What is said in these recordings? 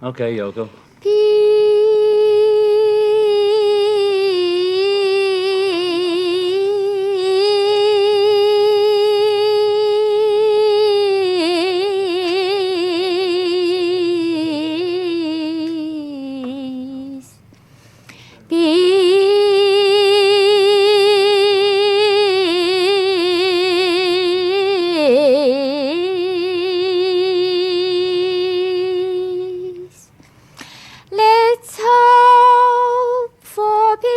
Okay, Yoko. Peace. Peace. Let's hope for peace.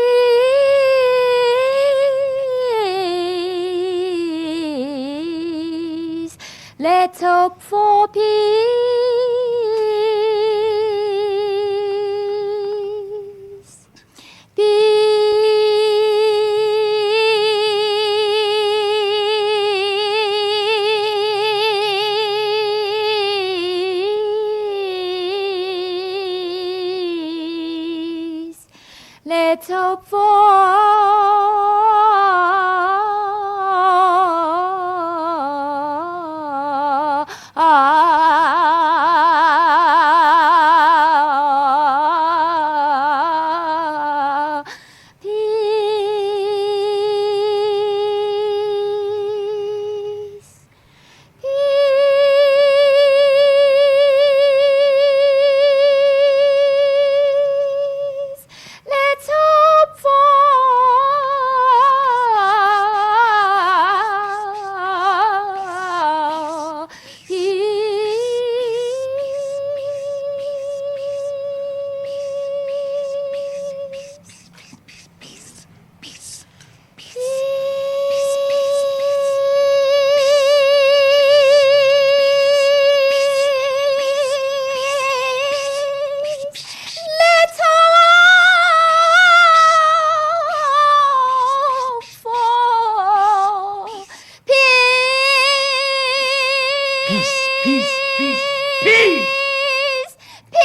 Let's hope for peace. Peace. Let's hope for peace. Peace. Let's hope for peace. Peace. Let's hope for Peace, peace, peace, peace! peace. Peace.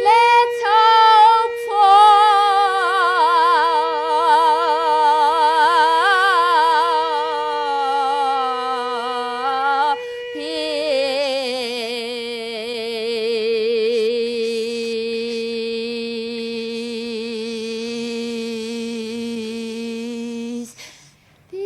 Let's hope for peace. Peace.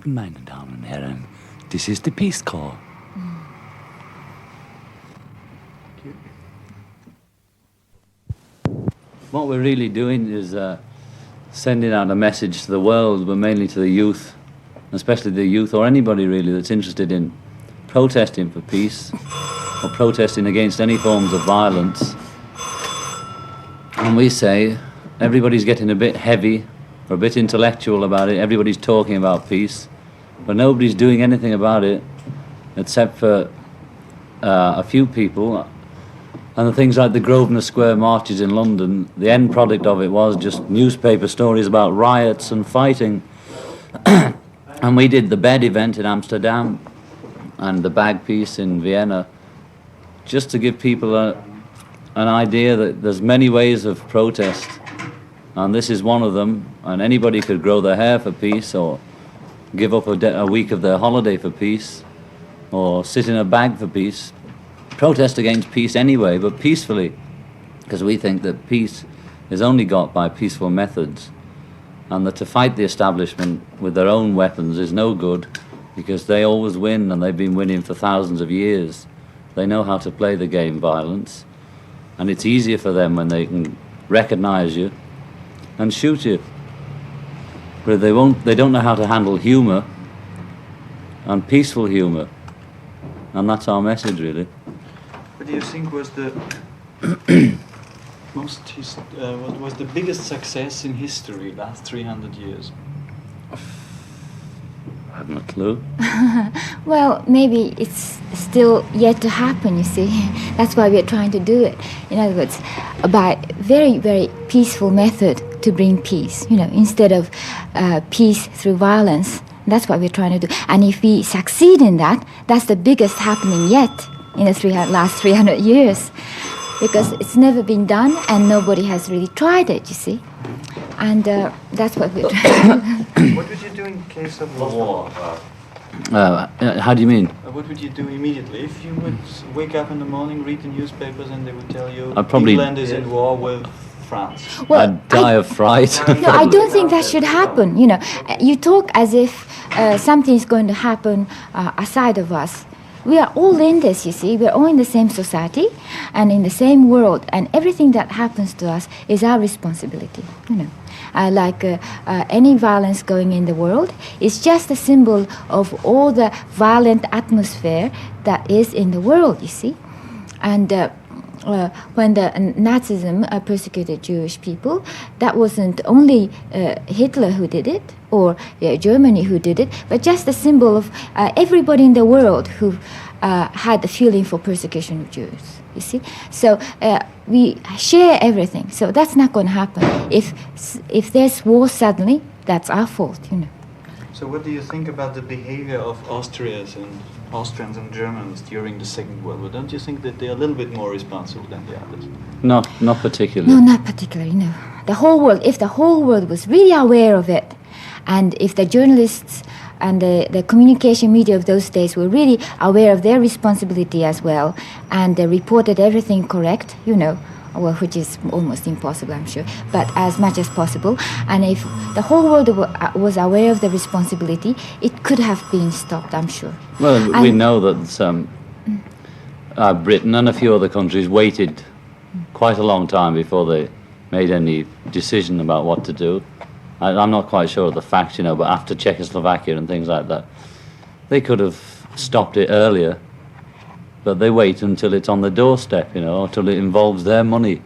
Guten, meine Damen und Herren. This is the Peace Corps. What we're really doing is sending out a message to the world, but mainly to the youth, especially the youth or anybody really that's interested in protesting for peace or protesting against any forms of violence. And we say everybody's getting a bit heavy or a bit intellectual about it. Everybody's talking about peace, but nobody's doing anything about it except for a few people. And the things like the Grosvenor Square marches in London, the end product of it was just newspaper stories about riots and fighting. And we did the BED event in Amsterdam and the bag piece in Vienna, just to give people an idea that there's many ways of protest, and this is one of them, and anybody could grow their hair for peace, or give up a week of their holiday for peace, or sit in a bag for peace. Protest against peace anyway, but peacefully, because we think that peace is only got by peaceful methods, and that to fight the establishment with their own weapons is no good, because they always win, and they've been winning for thousands of years. They know how to play the game violence, and it's easier for them when they can recognize you and shoot you. But they don't know how to handle humor, and peaceful humor, and that's our message really. What do you think was the what was the biggest success in history last 300 years? I haven't a clue. Well, maybe it's still yet to happen, you see. That's why we're trying to do it. In other words, by very, very peaceful method to bring peace, instead of peace through violence. That's what we're trying to do. And if we succeed in that, that's the biggest happening yet in the last 300 years. Because it's never been done and nobody has really tried it, you see. And that's what we're trying to do. What would you do in case of war? How do you mean? What would you do immediately? If you would wake up in the morning, read the newspapers, and they would tell you England is in war with France. Well, I'd die of fright. No, I don't think that should happen. You talk as if something is going to happen aside of us. We are all in this, you see. We're all in the same society and in the same world. And everything that happens to us is our responsibility, Like any violence going in the world, it's just a symbol of all the violent atmosphere that is in the world, you see. And when the Nazism persecuted Jewish people, that wasn't only Hitler who did it, or Germany who did it, but just a symbol of everybody in the world who had the feeling for persecution of Jews, you see. So we share everything, so that's not going to happen. If there's war suddenly, that's our fault, So what do you think about the behavior of Austrians and Germans during the Second World War? Don't you think that they're a little bit more responsible than the others? No, not particularly. No, not particularly, no. The whole world, if the whole world was really aware of it, and if the journalists and the communication media of those days were really aware of their responsibility as well, and they reported everything correct, well, which is almost impossible, I'm sure, but as much as possible. And if the whole world was aware of the responsibility, it could have been stopped, I'm sure. Well, we know that Britain and a few other countries waited quite a long time before they made any decision about what to do. I'm not quite sure of the facts, but after Czechoslovakia and things like that, they could have stopped it earlier. But they wait until it's on the doorstep, until it involves their money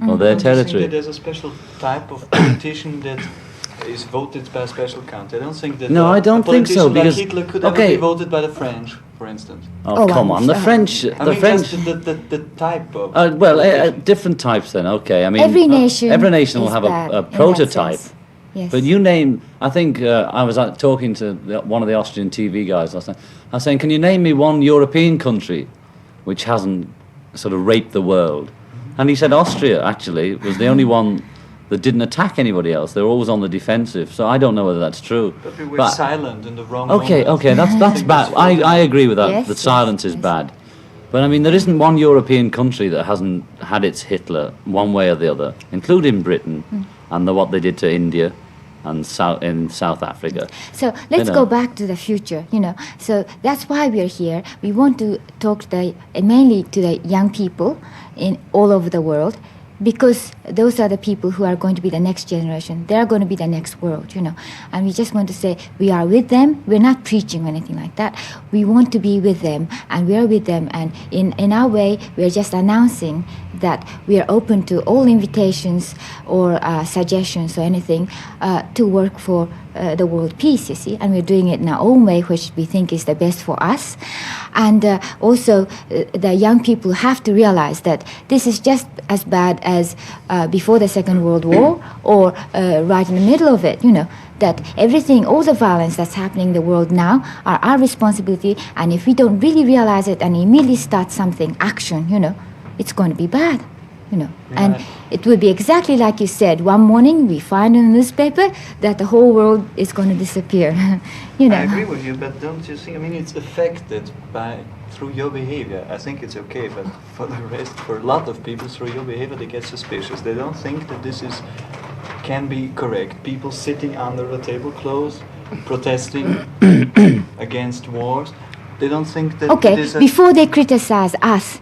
or their Don't territory. You think that there's a special type of politician that is voted by a special country? I don't think that. No, I don't think so, because like Hitler could ever be voted by the French, for instance. Oh, come on, the French. That's the type of. Different types then. Okay, I mean, every nation will have a prototype. Yes. But you name, I think I was talking to one of the Austrian TV guys last night. I was saying, can you name me one European country which hasn't sort of raped the world? And he said Austria, actually, was the only one that didn't attack anybody else. They were always on the defensive. So I don't know whether that's true. But we were silent in the wrong Okay, that's bad. I agree with that. Yes, that silence is bad. But I mean, there isn't one European country that hasn't had its Hitler one way or the other, including Britain and what they did to India and in South Africa. So let's know. go back to the future, So that's why we're here. We want to talk to mainly to the young people in all over the world, because those are the people who are going to be the next generation. They are going to be the next world, And we just want to say we are with them. We're not preaching or anything like that. We want to be with them, and we are with them. And in our way, we're just announcing that we are open to all invitations or suggestions or anything to work for the world peace, you see. And we're doing it in our own way, which we think is the best for us. And also, the young people have to realize that this is just as bad as before the Second World War, or right in the middle of it, that everything, all the violence that's happening in the world now are our responsibility. And if we don't really realize it and immediately start something, action, it's going to be bad, And it will be exactly like you said. One morning we find in the newspaper that the whole world is going to disappear, I agree with you, but don't you think, it's affected through your behavior. I think it's okay, but for the rest, for a lot of people, through your behavior, they get suspicious. They don't think that this can be correct. People sitting under the tablecloths, protesting against wars. They don't think that okay, before they criticize us,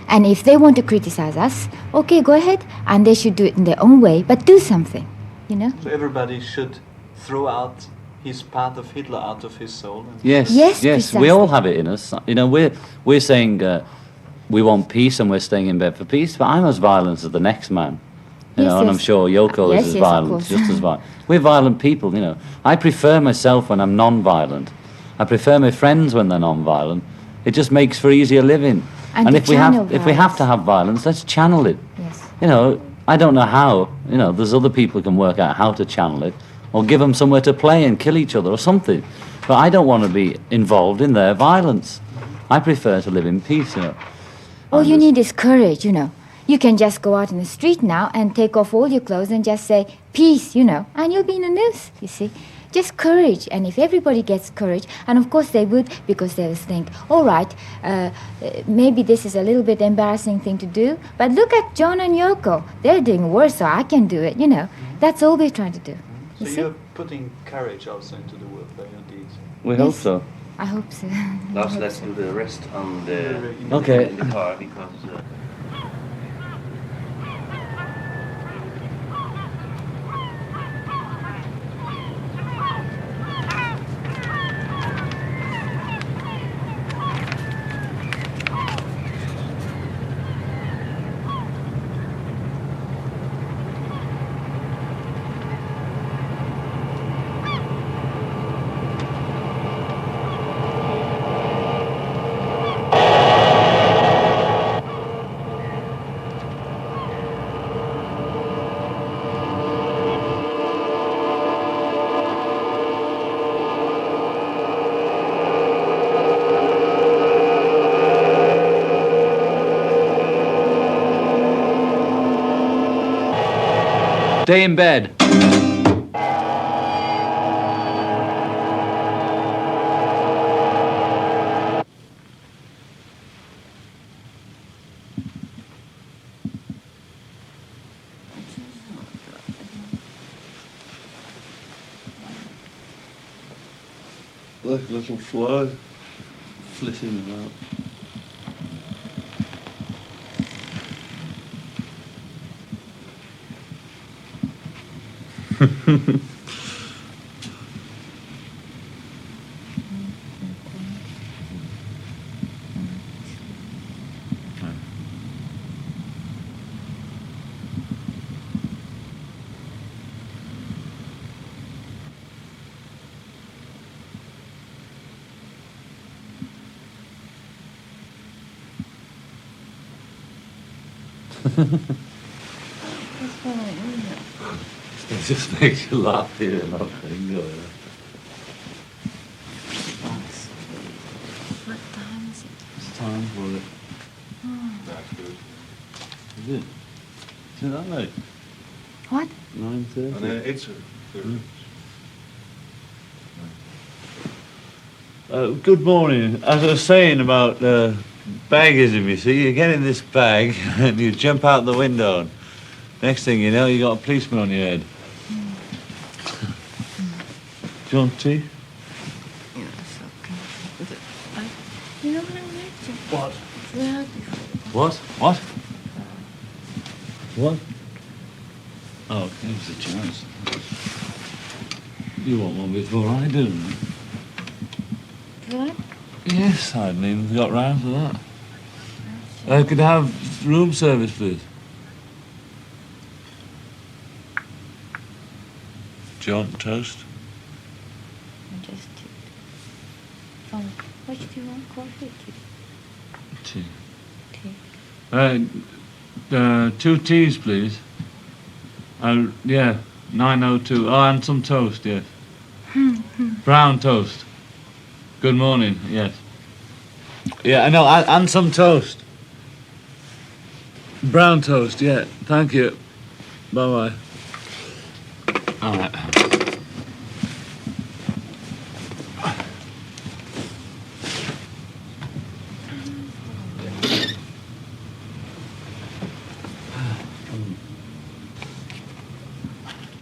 and if they want to criticize us, okay, go ahead, and they should do it in their own way, but do something, So everybody should throw out his part of Hitler out of his soul. Yes, precisely. we all have it in us. We're saying we want peace and we're staying in bed for peace, but I'm as violent as the next man. And I'm sure Yoko is as violent, just as violent. We're violent people, I prefer myself when I'm non-violent. I prefer my friends when they're non-violent. It just makes for easier living. And if we have to have violence, let's channel it. Yes. I don't know how. There's other people who can work out how to channel it, or give them somewhere to play and kill each other or something. But I don't want to be involved in their violence. I prefer to live in peace. All you need is courage. You can just go out in the street now and take off all your clothes and just say peace. And you'll be in the news. You see. Just courage, and if everybody gets courage, and of course they would, because they will think, all right, maybe this is a little bit embarrassing thing to do, but look at John and Yoko. They're doing worse, so I can do it, That's all we're trying to do. So you're putting courage also into the world by your deeds. We hope so. I hope so. Let's do the rest on the Okay. in the car, because Stay in bed. look, little fly flitting about. It just makes you laugh hearing that thing going on. What time is it? It's time for it. That's good. Is it? Is it that late? What? 9:30? It's Good morning. As I was saying about baggism, you see, you get in this bag and you jump out the window. And next thing you know, you got a policeman on your head. Do you want tea? Yes, okay. You know what I like to? What? Well, What? What? What? Oh, here's a chance. You want one before I do? what? Yes, I hadn't even got round to that. Could I have room service, please? Do you want toast? I just what do you want? Coffee? Tea. Tea. 2 teas, please. Yeah, 902. Oh, and some toast, yes. Brown toast. Good morning, yes. Yeah, I know, and some toast. Brown toast, yeah. Thank you. Bye-bye. All right.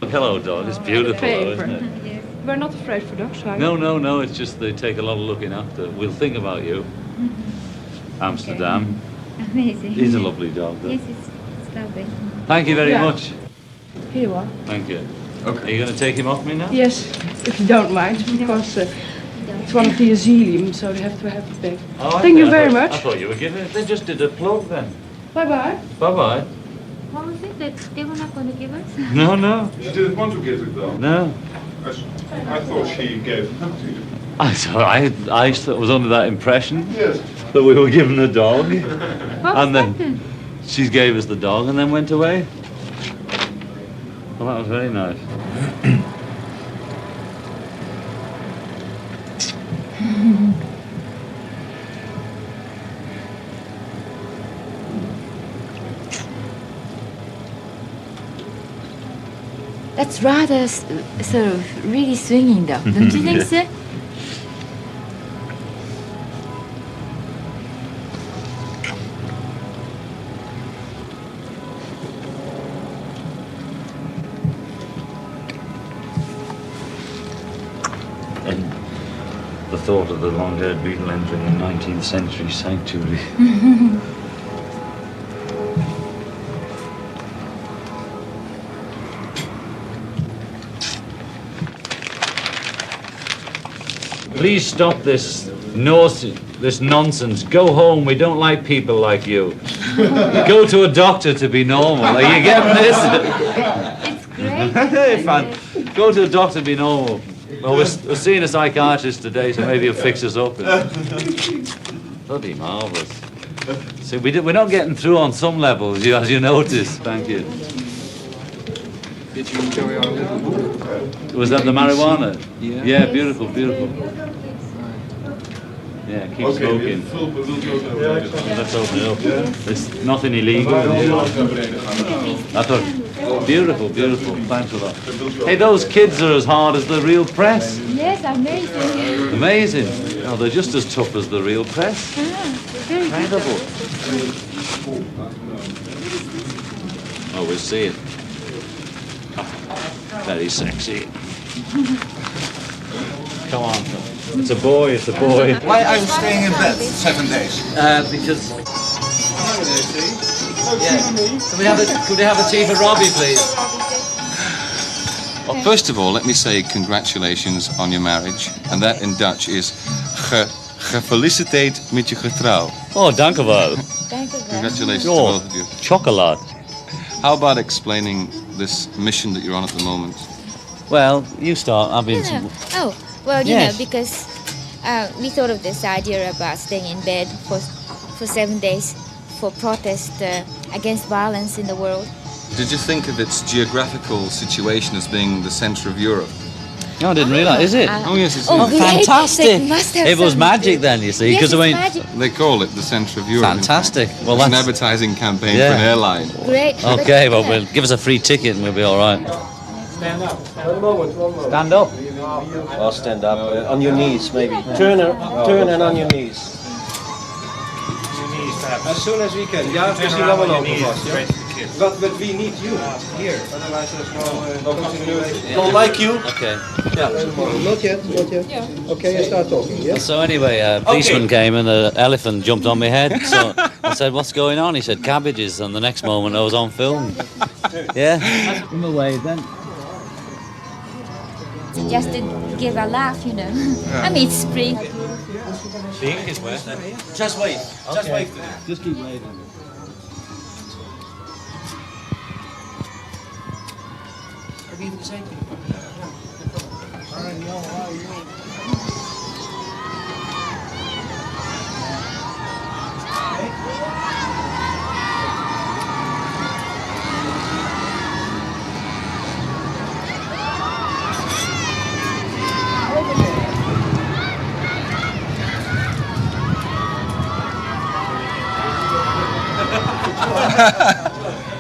Hello, dog. It's beautiful, though, isn't it? We're not afraid for dogs, are we? No. It's just they take a lot of looking after. We'll think about you. Amsterdam. Amazing. He's a lovely dog, though. Yes, it's lovely. Thank you very Yeah. much. Here you are. Thank you. Okay. Are you going to take him off me now? Yes, if you don't mind, because it's one of the asylum, so they have to have it back. Oh, Thank okay. you very I much. thought you were giving it. They just did a plug then. Bye-bye. Bye-bye. What was it that they were not going to give us? No. She didn't want to give it though. No. I thought she gave it to you. I was under that impression Yes. that we were given a dog. What And then- was that then? She gave us the dog and then went away. Well, that was very nice. That's rather sort of really swinging, though. Don't you think so? And the thought of the long-haired beetle entering a 19th century sanctuary. Please stop this nonsense. Go home. We don't like people like you. Go to a doctor to be normal. Are you getting this? It's great. Hey, fan. Go to a doctor to be normal. Well, we're seeing a psychiatrist today, so maybe he'll fix us up. Bloody marvellous. See, we're not getting through on some levels, as you notice. Thank you. Did you enjoy our little walk? Was that the marijuana? Yeah. Yeah, beautiful. Yeah, keep smoking. Let's open it up. There's nothing illegal in here. I thought, beautiful. Thanks a lot. Hey, those kids are as hard as the real press. Yes, amazing. Amazing. Oh, they're just as tough as the real press. Very Incredible. Oh, we'll see it. Very sexy. Come on. It's a boy. Why are you staying in bed 7 days? Because. Yeah. Could we have a tea for Robbie, please? Well, first of all, let me say congratulations on your marriage. And that in Dutch is gefeliciteerd met je getrouw. Oh, dank u wel. Thank you. Congratulations to Oh, both of you. chocolate. How about explaining this mission that you're on at the moment? Well, you start. I've been. Oh, well, you Yes. know, because we thought of this idea about staying in bed for 7 days for protest against violence in the world. Did you think of its geographical situation as being the centre of Europe? No, I didn't realise. Is it? Oh, yes, it's Oh, not. great. Fantastic. So it must have It was something magic to- then, you see, Yes, because it's I mean, magic. They call it the centre of Europe. in fact. fantastic. Well, It's an that's advertising campaign Yeah. for an airline. Great. okay. but, Well, yeah. we'll give us a free ticket and we'll be all right. Stand up. Well, stand up on your knees, maybe. Turn and on your knees. As soon as we can. Ja, misschien wel lopen vast, ja? But we need you here. Otherwise there's no continuity. Don't like you? Okay. Yeah. Not yet, not yet. Yeah. Okay, you start talking, yeah? So anyway, a policeman came and the elephant jumped on my head. So I said, "What's going on?" He said, "Cabbages." And the next moment, I was on film. Yeah. Give him a wave then. Just to give a laugh, you know. I mean, it's spring. The ink is wet. Just wait. Just wait. Just keep waving.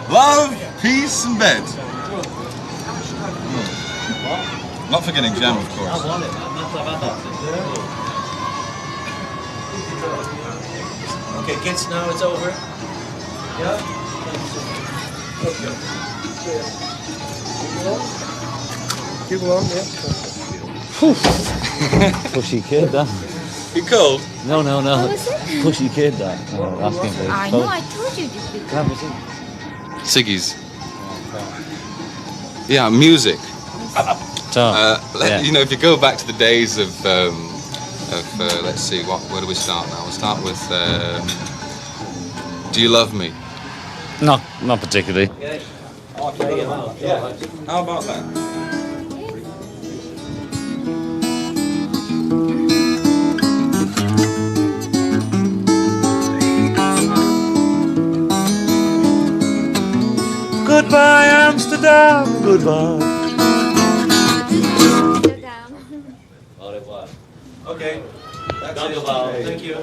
Love, peace, and bed. Not forgetting jam, of course. I want it, man. I've had that since. Okay, kids, now it's over. Yeah? Keep along, yeah. Pushy kid, that. You cold? No. What was it? Pushy kid, that. Asking for his I know, I told you this before. Have a seat. Siggy's. Yeah, music. So, yeah. You know, if you go back to the days of let's see, where do we start now? We'll start with Do You Love Me? Not particularly. How about that? Goodbye, Amsterdam. Goodbye. Au revoir. Okay. Dank u wel. Thank you.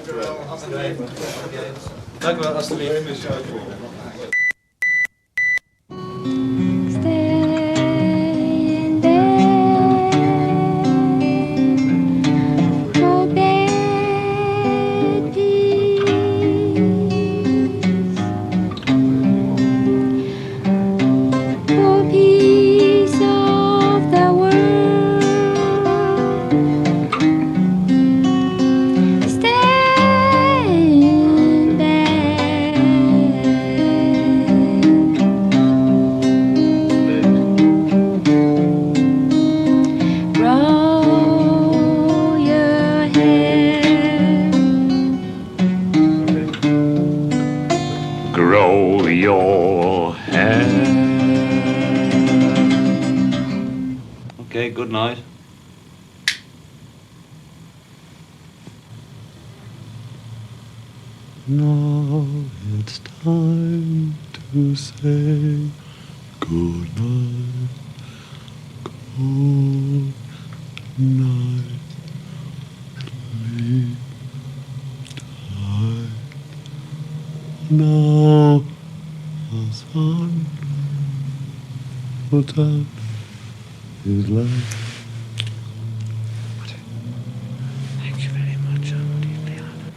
Dank u wel, alstublieft. Stand there, for bad peace, for peace of the world. Stand there, roll your hair. Grow your hair. Okay, good night. Now it's time to say good night. Good night. Sleep tight. Now the sun puts out his light. Thank you very much. I'm deeply honored.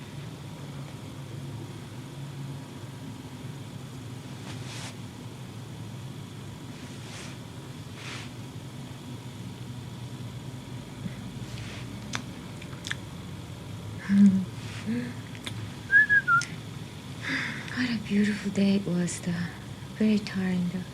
What a beautiful day it was, though. Very tiring, though.